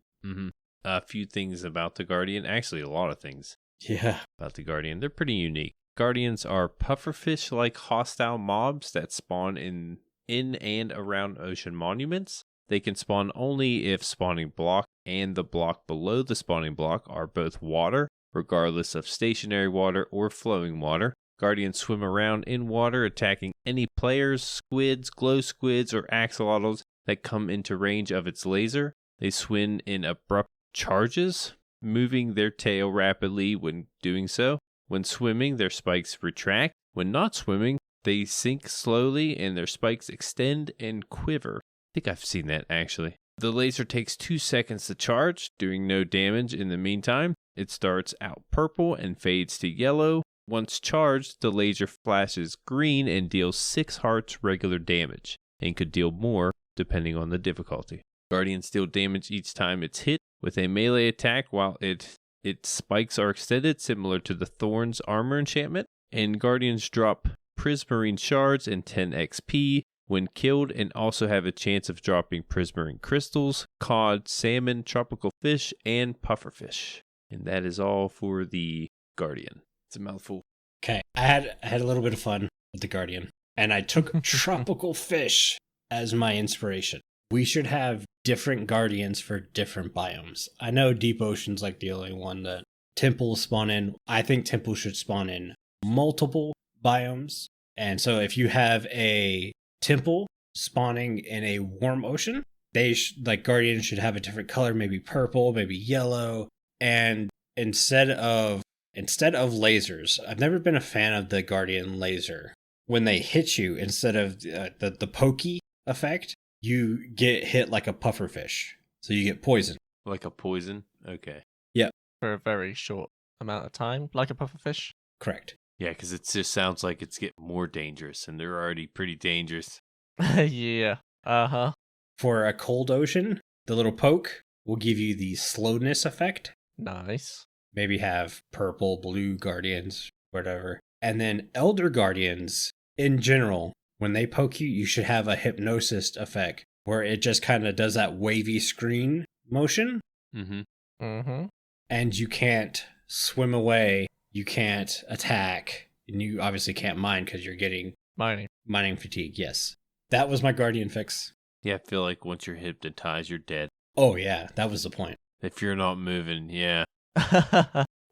A few things about the Guardian. Actually, a lot of things. Yeah. About the Guardian. They're pretty unique. Guardians are pufferfish-like hostile mobs that spawn in and around ocean monuments. They can spawn only if spawning block and the block below the spawning block are both water, regardless of stationary water or flowing water. Guardians swim around in water, attacking any players, squids, glow squids, or axolotls that come into range of its laser. They swim in abrupt charges, moving their tail rapidly when doing so. When swimming, their spikes retract. When not swimming, they sink slowly and their spikes extend and quiver. I think I've seen that, actually. The laser takes 2 seconds to charge, doing no damage in the meantime. It starts out purple and fades to yellow. Once charged, the laser flashes green and deals 6 hearts regular damage, and could deal more depending on the difficulty. Guardians deal damage each time it's hit with a melee attack while its spikes are extended, similar to the Thorn's armor enchantment. And Guardians drop Prismarine shards and 10 XP when killed and also have a chance of dropping prismarine crystals, cod, salmon, tropical fish, and pufferfish. And that is all for the Guardian. It's a mouthful. Okay, I had a little bit of fun with the Guardian, and I took tropical fish as my inspiration. We should have different Guardians for different biomes. I know Deep Ocean's like the only one that temples spawn in. I think temples should spawn in multiple biomes. And so if you have a temple spawning in a warm ocean, they like Guardians should have a different color, maybe purple, maybe yellow. And instead of lasers, I've never been a fan of the Guardian laser. When they hit you, instead of the pokey effect, you get hit like a pufferfish. So you get poisoned. Like a poison? Okay. Yeah. For a very short amount of time, like a pufferfish. Correct. Yeah, because it just sounds like it's getting more dangerous, and they're already pretty dangerous. Yeah. Uh-huh. For a cold ocean, the little poke will give you the slowness effect. Nice. Maybe have purple, blue Guardians, whatever. And then Elder Guardians, in general, when they poke you, you should have a hypnosis effect where it just kind of does that wavy screen motion. Mm-hmm. Mm-hmm. And you can't swim away, you can't attack, and you obviously can't mine because you're getting mining fatigue. Yes. That was my Guardian fix. Yeah, I feel like once you're hypnotized, you're dead. Oh, yeah, that was the point. If you're not moving, yeah.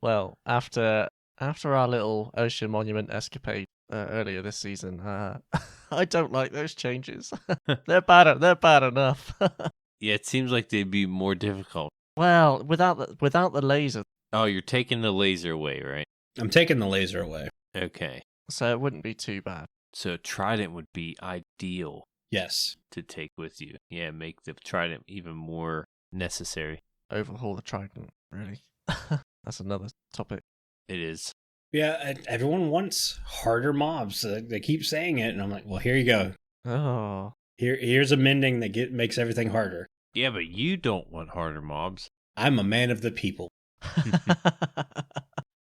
Well, after our little ocean monument escapade earlier this season, I don't like those changes. They're bad enough. Yeah, it seems like they'd be more difficult. Well, without the laser. Oh, you're taking the laser away, right? I'm taking the laser away. Okay. So it wouldn't be too bad. So trident would be ideal Yes. to take with you. Yeah, make the trident even more necessary. Overhaul the trident, really. That's another topic. It is. Yeah, everyone wants harder mobs. They keep saying it, and I'm like, well, here you go. Oh. Here's a mending that makes everything harder. Yeah, but you don't want harder mobs. I'm a man of the people.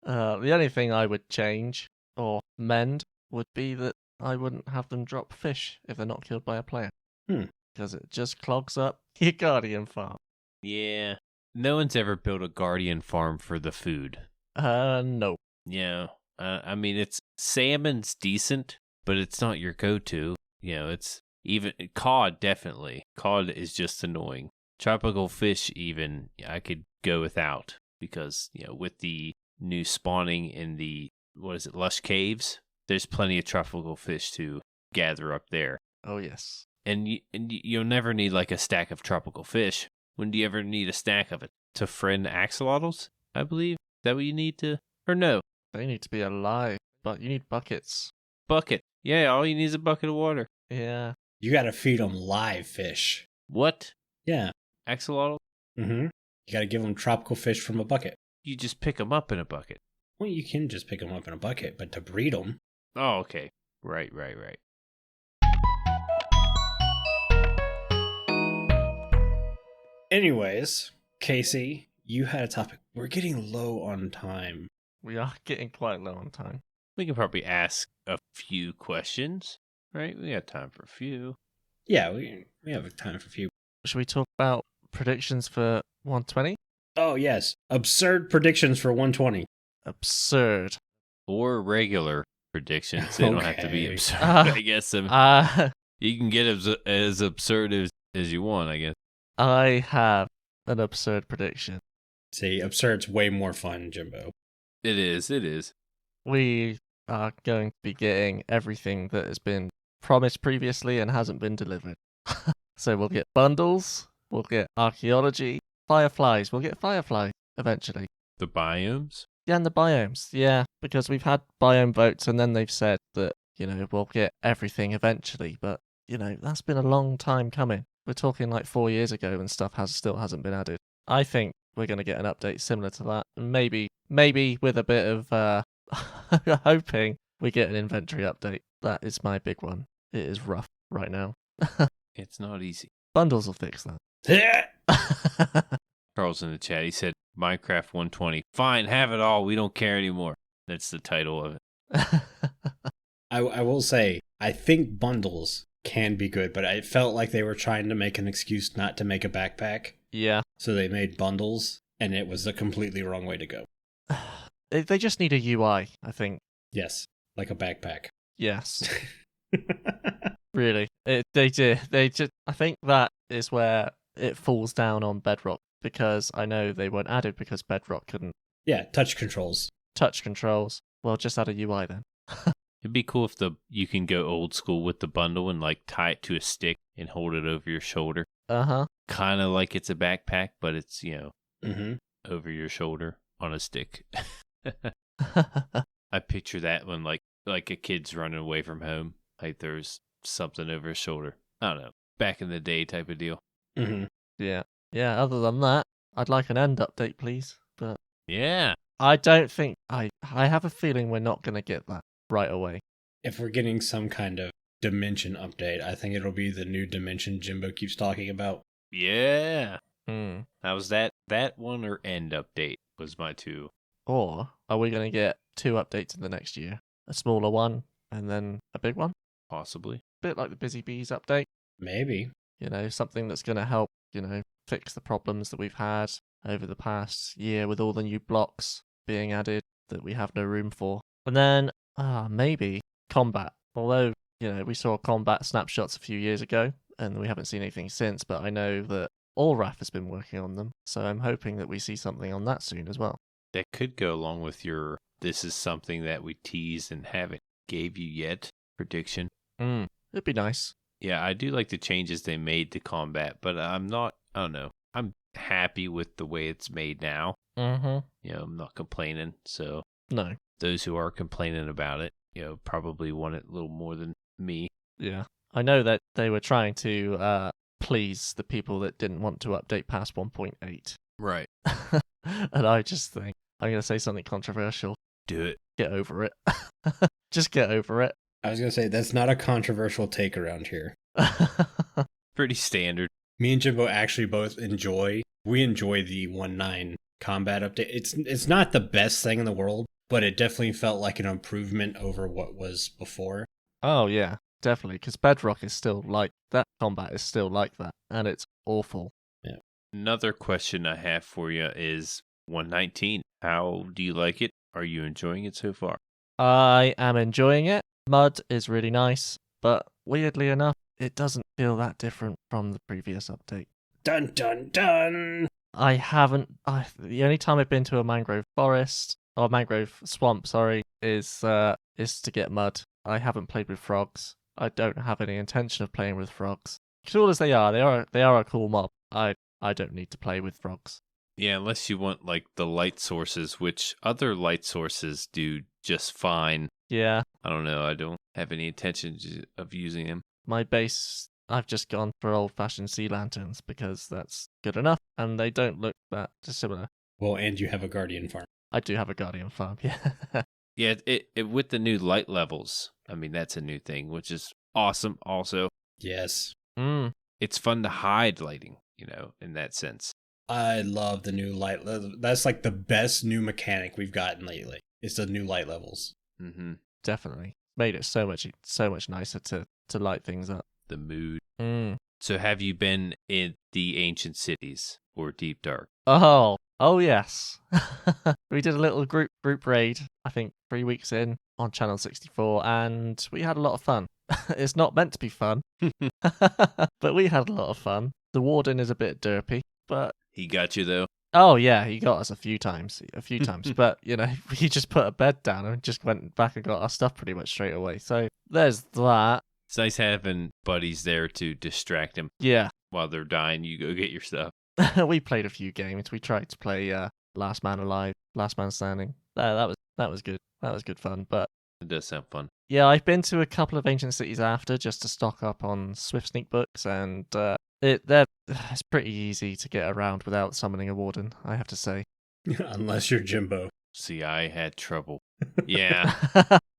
The only thing I would change or mend would be that I wouldn't have them drop fish if they're not killed by a player. Because it just clogs up your Guardian farm. Yeah. No one's ever built a Guardian farm for the food. No. Yeah. I mean, it's salmon's decent, but it's not your go-to. You know, it's even cod, definitely. Cod is just annoying. Tropical fish, even, I could go without because, you know, with the new spawning in the, lush caves, there's plenty of tropical fish to gather up there. Oh, yes. And you'll never need like a stack of tropical fish. When do you ever need a stack of it? To friend axolotls, I believe? Is that what you need to? Or no? They need to be alive, but you need buckets. Bucket. Yeah, all you need is a bucket of water. Yeah. You gotta feed them live fish. What? Yeah. Axolotl? Mm-hmm. You gotta give them tropical fish from a bucket. You just pick them up in a bucket. Well, you can just pick them up in a bucket, but to breed them... Oh, okay. Right. Anyways, Casey, you had a topic. We're getting low on time. We are getting quite low on time. We can probably ask a few questions, right? We got time for a few. Yeah, we have time for a few. Should we talk about predictions for 120? Oh, yes. Absurd predictions for 120. Absurd. Or regular predictions. They don't have to be Okay. absurd, I guess. You can get as absurd as you want, I guess. I have an absurd prediction. See, absurd's way more fun, Jimbo. It is. We are going to be getting everything that has been promised previously and hasn't been delivered. So we'll get bundles, we'll get archaeology, fireflies. We'll get fireflies eventually. The biomes? Yeah, and the biomes. Yeah, because we've had biome votes and then they've said that, you know, we'll get everything eventually. But, you know, that's been a long time coming. We're talking like 4 years ago and stuff still hasn't been added. I think we're going to get an update similar to that. Maybe with a bit of hoping we get an inventory update. That is my big one. It is rough right now. It's not easy. Bundles will fix that. Charles in the chat, he said, Minecraft 120. Fine, have it all. We don't care anymore. That's the title of it. I will say, I think bundles can be good, but I felt like they were trying to make an excuse not to make a backpack. Yeah. So they made bundles, and it was the completely wrong way to go. They just need a UI, I think. Yes, like a backpack. Yes. Really. They just. I think that is where it falls down on Bedrock, because I know they weren't added because Bedrock couldn't. Yeah, touch controls. Touch controls. Well, just add a UI then. It'd be cool if you can go old school with the bundle and like tie it to a stick and hold it over your shoulder. Uh-huh. Kind of like it's a backpack, but it's, Mm-hmm. over your shoulder on a stick. I picture that when like a kid's running away from home. Like there's something over his shoulder. I don't know. Back in the day type of deal. Mm-hmm. Yeah. Yeah, other than that, I'd like an end update, please. But Yeah. I don't think... I have a feeling we're not going to get that right away. If we're getting some kind of dimension update, I think it'll be the new dimension Jimbo keeps talking about. Yeah. Hmm. How was that one or end update was my two. Or are we going to get 2 updates in the next year? A smaller one and then a big one? Possibly. Bit like the Busy Bees update. Maybe. Something that's going to help, fix the problems that we've had over the past year with all the new blocks being added that we have no room for. And then, maybe combat. Although, we saw combat snapshots a few years ago and we haven't seen anything since, but I know that Allrath has been working on them, so I'm hoping that we see something on that soon as well. That could go along with your this is something that we teased and haven't gave you yet prediction. It'd be nice. Yeah, I do like the changes they made to combat, but I don't know. I'm happy with the way it's made now. Mm-hmm. I'm not complaining. So No. those who are complaining about it, probably want it a little more than me. Yeah. I know that they were trying to please the people that didn't want to update past 1.8. Right. And I just think, I'm going to say something controversial. Do it. Get over it. Just get over it. I was going to say, that's not a controversial take around here. Pretty standard. Me and Jimbo actually both enjoy the 1.9 combat update. It's not the best thing in the world, but it definitely felt like an improvement over what was before. Oh, yeah, definitely. Because Bedrock is still like that. Combat is still like that. And it's awful. Yeah. Another question I have for you is 119. How do you like it? Are you enjoying it so far? I am enjoying it. Mud is really nice, but weirdly enough, it doesn't feel that different from the previous update. Dun dun dun! The only time I've been to a mangrove forest, or mangrove swamp, is to get mud. I haven't played with frogs. I don't have any intention of playing with frogs. Cool as they are a cool mob. I don't need to play with frogs. Yeah, unless you want like the light sources, which other light sources do just fine. Yeah. I don't know. I don't have any intention of using them. My base, I've just gone for old-fashioned sea lanterns because that's good enough, and they don't look that dissimilar. Well, and you have a guardian farm. I do have a guardian farm, yeah. Yeah, it with the new light levels. I mean, that's a new thing, which is awesome. Also, Yes. it's fun to hide lighting. In that sense. I love the new light. That's like the best new mechanic we've gotten lately. It's the new light levels. Mm-hmm. Definitely. Made it so much nicer to light things up. The mood. Mm. So have you been in the ancient cities or Deep Dark? Oh yes. We did a little group raid, I think 3 weeks in on Channel 64, and we had a lot of fun. It's not meant to be fun, but we had a lot of fun. The warden is a bit derpy, but... He got you, though? Oh, yeah, he got us a few times. But, he just put a bed down and just went back and got our stuff pretty much straight away. So there's that. It's nice having buddies there to distract them. Yeah. While they're dying, you go get your stuff. We played a few games. We tried to play Last Man Alive, Last Man Standing. That was good. That was good fun, but... It does sound fun. Yeah, I've been to a couple of ancient cities after just to stock up on Swift Sneak books, and it's pretty easy to get around without summoning a warden, I have to say. Unless you're Jimbo. See, I had trouble. Yeah.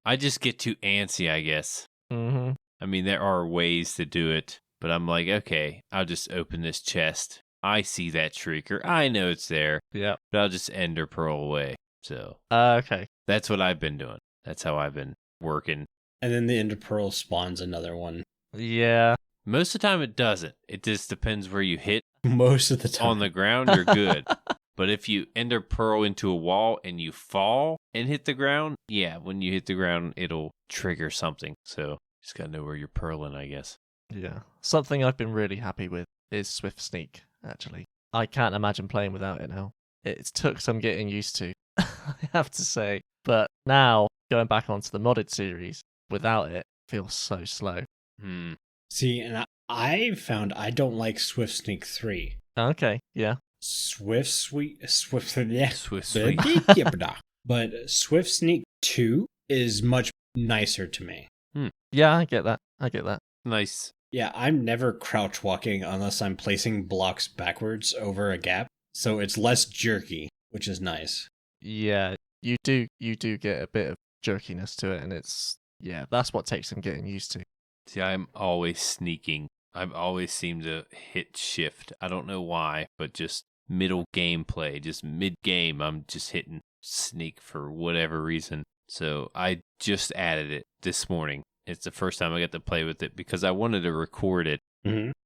I just get too antsy, I guess. Mm-hmm. I mean, there are ways to do it, but I'm like, okay, I'll just open this chest. I see that shrieker. I know it's there. Yeah. But I'll just ender pearl away. So. Okay. That's what I've been doing. That's how I've been working. And then the Ender Pearl spawns another one. Yeah. Most of the time it doesn't. It just depends where you hit. Most of the time. On the ground, you're good. But if you ender pearl into a wall and you fall and hit the ground, yeah, when you hit the ground, it'll trigger something. So just gotta know where you're pearling, I guess. Yeah. Something I've been really happy with is Swift Sneak, actually. I can't imagine playing without it now. It took some getting used to, I have to say. But now, going back onto the modded series, without it, feels so slow. See, and I found I don't like Swift Sneak 3. Okay, yeah. Swift Sneak. Swift. But Swift Sneak 2 is much nicer to me. Yeah, I get that. Nice. Yeah, I'm never crouch walking unless I'm placing blocks backwards over a gap, so it's less jerky, which is nice. Yeah, you do get a bit of jerkiness to it, and that's what takes some getting used to. See, I'm always sneaking. I always seem to hit shift. I don't know why, but just middle gameplay, just mid-game, I'm just hitting sneak for whatever reason. So I just added it this morning. It's the first time I got to play with it because I wanted to record it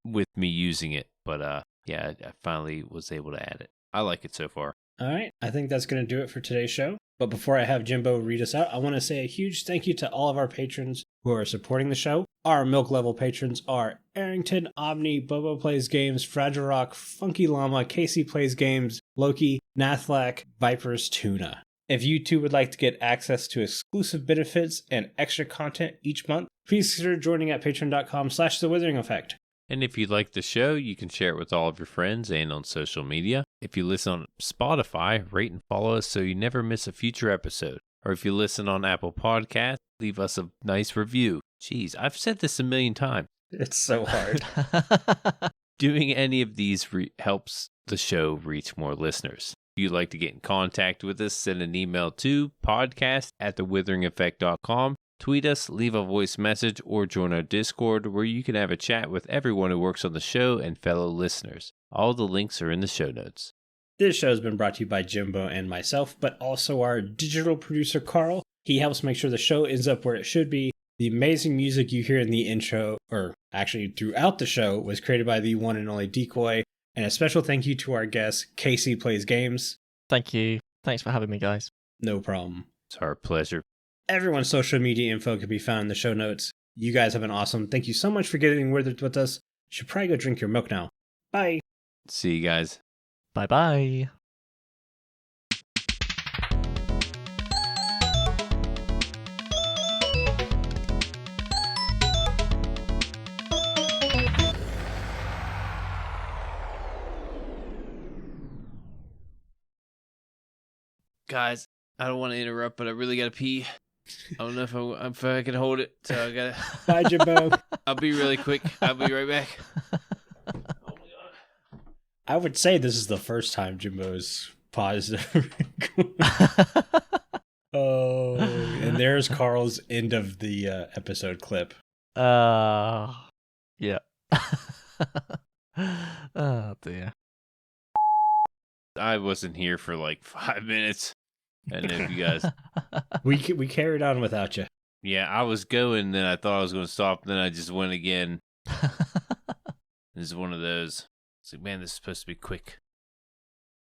with me using it. But yeah, I finally was able to add it. I like it so far. All right, I think that's going to do it for today's show. But before I have Jimbo read us out, I want to say a huge thank you to all of our patrons who are supporting the show. Our milk level patrons are Aerington, Aubni, BoboPlaysGames, FragileRock, Funkyllama, KCPlaysGames, Loki, Nathlech, viperoustuna. If you too would like to get access to exclusive benefits and extra content each month, please consider joining at patreon.com/The Withering Effect. And if you like the show, you can share it with all of your friends and on social media. If you listen on Spotify, rate and follow us so you never miss a future episode. Or if you listen on Apple Podcasts, leave us a nice review. Jeez, I've said this a million times. It's so hard. Doing any of these helps the show reach more listeners. If you'd like to get in contact with us, send an email to podcast@thewitheringeffect.com. Tweet us, leave a voice message, or join our Discord where you can have a chat with everyone who works on the show and fellow listeners. All the links are in the show notes. This show has been brought to you by Jimbo and myself, but also our digital producer, Carl. He helps make sure the show ends up where it should be. The amazing music you hear in the intro, or actually throughout the show, was created by the one and only Decoy. And a special thank you to our guest, KCPlaysGames. Thank you. Thanks for having me, guys. No problem. It's our pleasure. Everyone's social media info can be found in the show notes. You guys have been awesome. Thank you so much for getting withered with us. You should probably go drink your milk now. Bye. See you guys. Bye-bye. Guys, I don't want to interrupt, but I really gotta pee. I don't know if I can hold it, so I gotta. Bye, Jimbo. I'll be really quick. I'll be right back. Oh my god! I would say this is the first time Jimbo's paused. Oh, and there's Carl's end of the episode clip. Yeah. Oh dear. I wasn't here for like 5 minutes. I know you guys. We carried on without you. Yeah, I was going, then I thought I was going to stop, then I just went again. This is one of those. It's like, man, this is supposed to be quick.